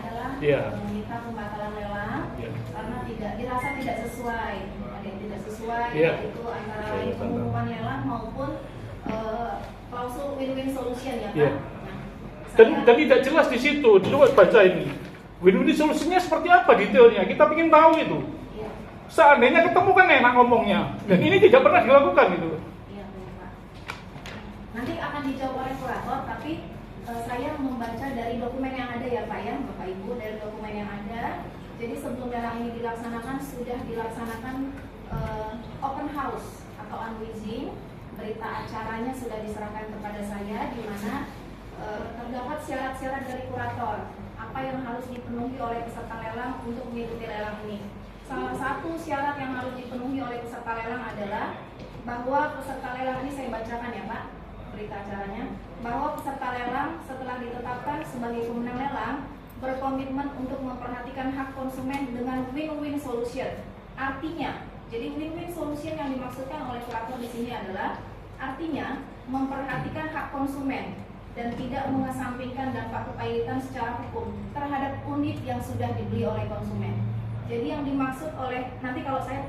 adalah Iya. meminta pembatalan lelang karena dirasa tidak sesuai, ada yang tidak sesuai, yaitu antara lain pengumuman lelang maupun klausul win-win solution ya Pak. Iya. Nah, Dan tidak jelas di situ. Coba baca ini. Win-win solusinya seperti apa detailnya? Kita ingin tahu itu. iya. Seandainya ketemu kan enak ngomongnya. Dan ini tidak pernah dilakukan itu. Iya, Pak. Nanti akan dijawab oleh kurator, tapi saya membaca dari dokumen yang ada ya Pak ya, Bapak Ibu, dari dokumen yang ada. Jadi sebelum lelang ini dilaksanakan, sudah dilaksanakan open house atau unleashing. Berita acaranya sudah diserahkan kepada saya, di mana terdapat syarat-syarat dari kurator apa yang harus dipenuhi oleh peserta lelang untuk mengikuti lelang ini. Salah satu syarat yang harus dipenuhi oleh peserta lelang adalah bahwa peserta lelang ini, saya bacakan ya Pak berita acaranya, bahwa peserta lelang setelah ditetapkan sebagai pemenang lelang berkomitmen untuk memperhatikan hak konsumen dengan win-win solution. Artinya, jadi win-win solution yang dimaksudkan oleh kurator di sini adalah artinya memperhatikan hak konsumen dan tidak mengesampingkan dampak kepailitan secara hukum terhadap unit yang sudah dibeli oleh konsumen. Jadi yang dimaksud oleh, nanti kalau saya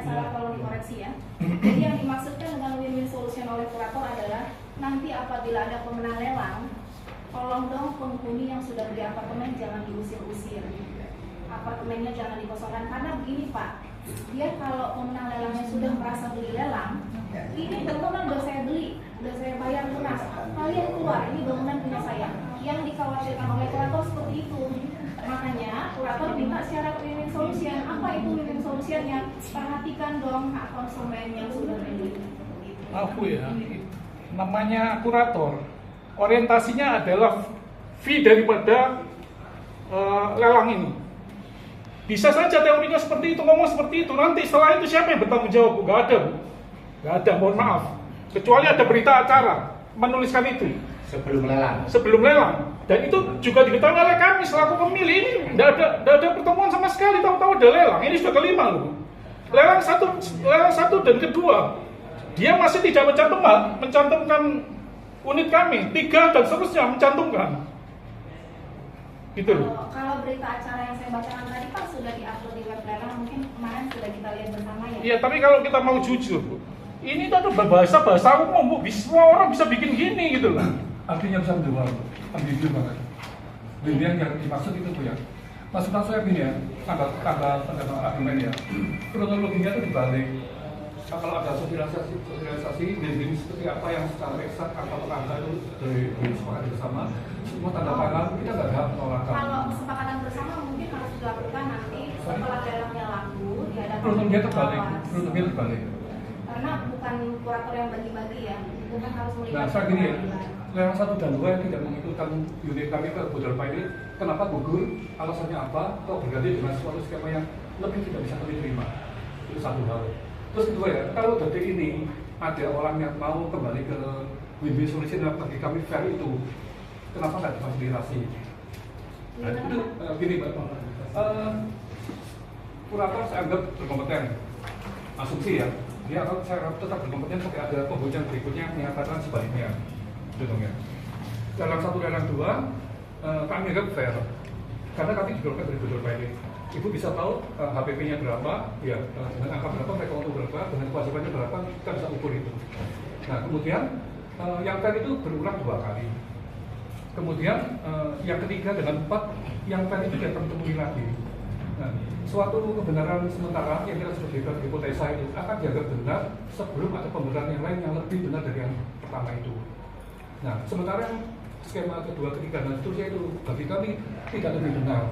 salah kalau dikoreksi ya. Jadi yang dimaksudkan dengan win-win solution oleh kurator adalah nanti apabila ada pemenang lelang, tolong dong penghuni yang sudah beli apartemen jangan diusir-usir, apartemennya jangan dikosongkan, karena begini Pak, dia kalau pemenang lelangnya sudah merasa beli lelang, ini bangunan udah saya beli, udah saya bayar lunas, kalian keluar, ini bangunan punya saya. Yang dikhawatirkan oleh kurator seperti itu. Makanya kurator minta syarat win-win solution. Apa itu win-win solutionnya? Perhatikan dong hak konsumen yang sudah beli. Aku ya, namanya kurator. Orientasinya adalah fee daripada lelang ini. Bisa saja teorinya seperti itu, ngomong seperti itu. Nanti setelah itu siapa yang bertanggung jawab? Gak ada, Bu. Gak ada, mohon maaf. Kecuali ada berita acara menuliskan itu sebelum lelang. Dan itu juga diketahui oleh kami selaku pemilih. Ini tidak ada pertemuan sama sekali, tahu-tahu ada lelang. Ini sudah kelima loh. Lelang satu dan kedua, dia masih tidak mencantumkan unit kami. 3 dan seterusnya mencantumkan. Gitu loh. Kalau berita acara yang saya bacakan tadi Pak sudah diupload di web lelang, mungkin kemarin sudah kita lihat bersama ya. Iya, tapi kalau kita mau jujur, Bu, ini tuh bahasa umum, Bu. Semua orang bisa bikin gini gitu loh. Artinya bisa menjual ambigu banget. Kemudian yang dimaksud itu Bu ya. Maksudnya saya begini ya, tanggal argumen ya. Kronologinya itu dibalik. Kalau ada sosialisasi win-win seperti apa yang secara eksak atau angka itu disepakati bersama, semua tanda tangan kita nggak ada penolakan. Kalau kesepakatan bersama mungkin harus dilakukan nanti setelah lelangnya laku di hadapan Kronologinya pengawas. terbalik. Karena bukan kurator yang bagi-bagi ya, itu kan harus melihat. Nah, saya gini ya, lelang 1 dan 2 yang tidak mengikutkan unit kami ke bodol pilot, kenapa gugur? Alasannya apa? Kok berganti dengan suatu skema yang lebih tidak bisa kami terima? Itu satu hal. Terus kedua ya, kalau detik ini ada orang yang mau kembali ke win-win solution yang bagi kami fair itu, kenapa nggak difasilitasi? Nah, itu gini Pak, kurator saya anggap berkompeten, asumsi ya. Dia akan saya tetap berkompeten sampai ada pembuktian berikutnya yang menyatakan sebaliknya. Contohnya, dalam 1 dan 2 kami anggap fair karena kami dikeluarkan dari bodol pilot. Ibu bisa tahu HPP-nya berapa, ya dengan angka berapa, mereka untuk berapa, dengan kewajibannya berapa, kita bisa ukur itu. Nah kemudian yang fair itu berulang 2 kali. Kemudian yang ketiga dengan 4, yang fair itu tidak tertemui lagi. Nah, suatu kebenaran sementara yang kita sebut hipotesa itu akan dianggap benar sebelum ada pembenaran yang lain yang lebih benar dari yang pertama itu. Nah, sementara yang skema kedua, ketiga, dan seterusnya itu bagi kami tidak lebih benar.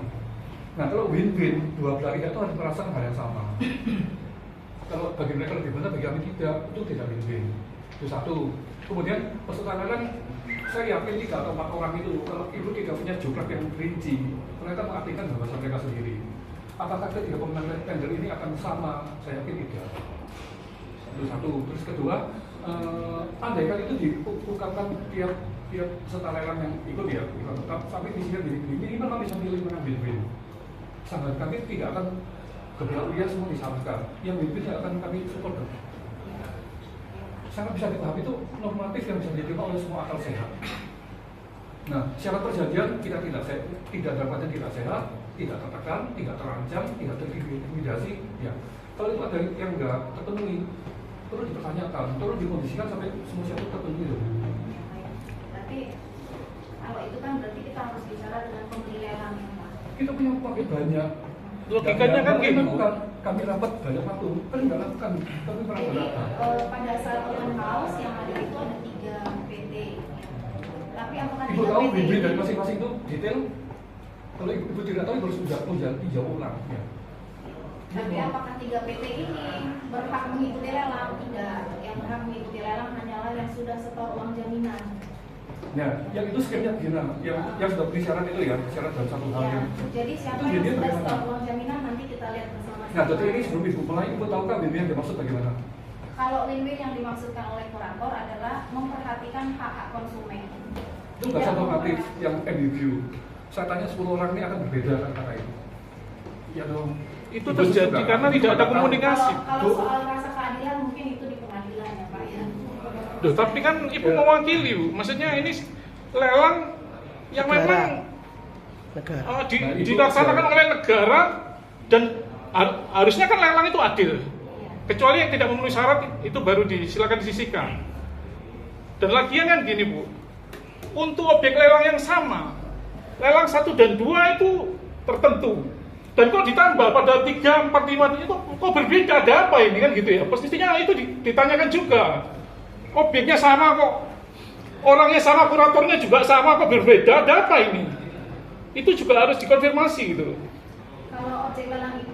Nah, kalau win-win, dua belah pihak itu harus merasakan hal yang sama. Kalau bagi mereka lebih benar, bagi kami tidak, itu tidak win-win. Itu satu. Kemudian peserta lelang, saya yakin 3 atau 4 orang itu, kalau ibu tidak punya jumlah yang rinci, mereka mengartikan bahasa mereka sendiri. Apakah ketiga pemenang tender ini akan sama? Saya yakin tidak. Itu satu. Terus kedua, andaikan itu diungkapkan tiap peserta lelang yang ikut ya, tetap sampai visinya gini-gini, minimal kami bisa pilih mana win-win. Sangat kami tidak akan kebelah pihak semua disamakan. Yang win-win tidak akan kami support. Sangat bisa dipahami, itu normatif yang bisa diterima oleh semua akal sehat. Nah, syarat perjanjian kita tidak dalam artian tidak sehat, tidak tertekan, tidak terancam, tidak terintimidasi. Ya, kalau itu ada yang nggak terpenuhi, perlu dipertanyakan, perlu dikondisikan sampai semua syarat terpenuhi loh. Tapi kalau itu kan berarti kita harus bicara dengan pembeli lelang ya Pak. Kita punya pakai banyak. Logikanya kan Nggak gitu. lakukan. Kami rapat banyak waktu, kan nggak lakukan, tapi pernah Jadi berlakukan. pada saat open house yang ada itu ada 3 PT. Tapi apakah Ibu 3 tahu PT bibit dari ini? masing-masing itu detail. Kalau ibu tidak tahu, harus tinjau ulang. Ya. Tapi apakah 3 PT ini berhak mengikuti lelang? Tidak. Yang berhak mengikuti lelang hanyalah yang sudah setor uang jaminan. Nah, yang itu skemnya gimana? Yang sudah beri syarat itu ya, syarat dalam satu hal Ya, yang. jadi siapa Itu yang jadinya sudah bagaimana? setor uang jaminan nanti kita lihat bersama-sama. Nah, jadi ini sebelum ibu mulai, ibu tahukah BB yang dimaksud bagaimana? Kalau win-win yang dimaksudkan oleh kurator adalah memperhatikan hak-hak konsumen. Itu nggak satu motif yang MBView. Saya tanya 10 orang ini akan berbeda kata itu. Ya dong. Itu Ibu terjadi juga, karena Ibu tidak ada juga komunikasi. Kalau Bu. soal rasa keadilan mungkin itu di pengadilan ya Pak ya. Duh, tapi kan ibu mewakili, Bu. Maksudnya ini lelang yang Negara. memang Negara. Nah, Ibu dilaksanakan juga. oleh negara dan harusnya kan lelang itu adil. Iya. Kecuali yang tidak memenuhi syarat itu baru silakan disisihkan. Dan lagian kan gini Bu, untuk objek lelang yang sama, lelang 1 dan 2 itu tertentu. Dan kok ditambah pada 3, 4, 5 itu kok berbeda, ada apa ini kan gitu ya. Pastinya itu ditanyakan juga. Objeknya sama kok, orangnya sama, kuratornya juga sama kok berbeda, ada apa ini? Itu juga harus dikonfirmasi gitu. Kalau objek lelang itu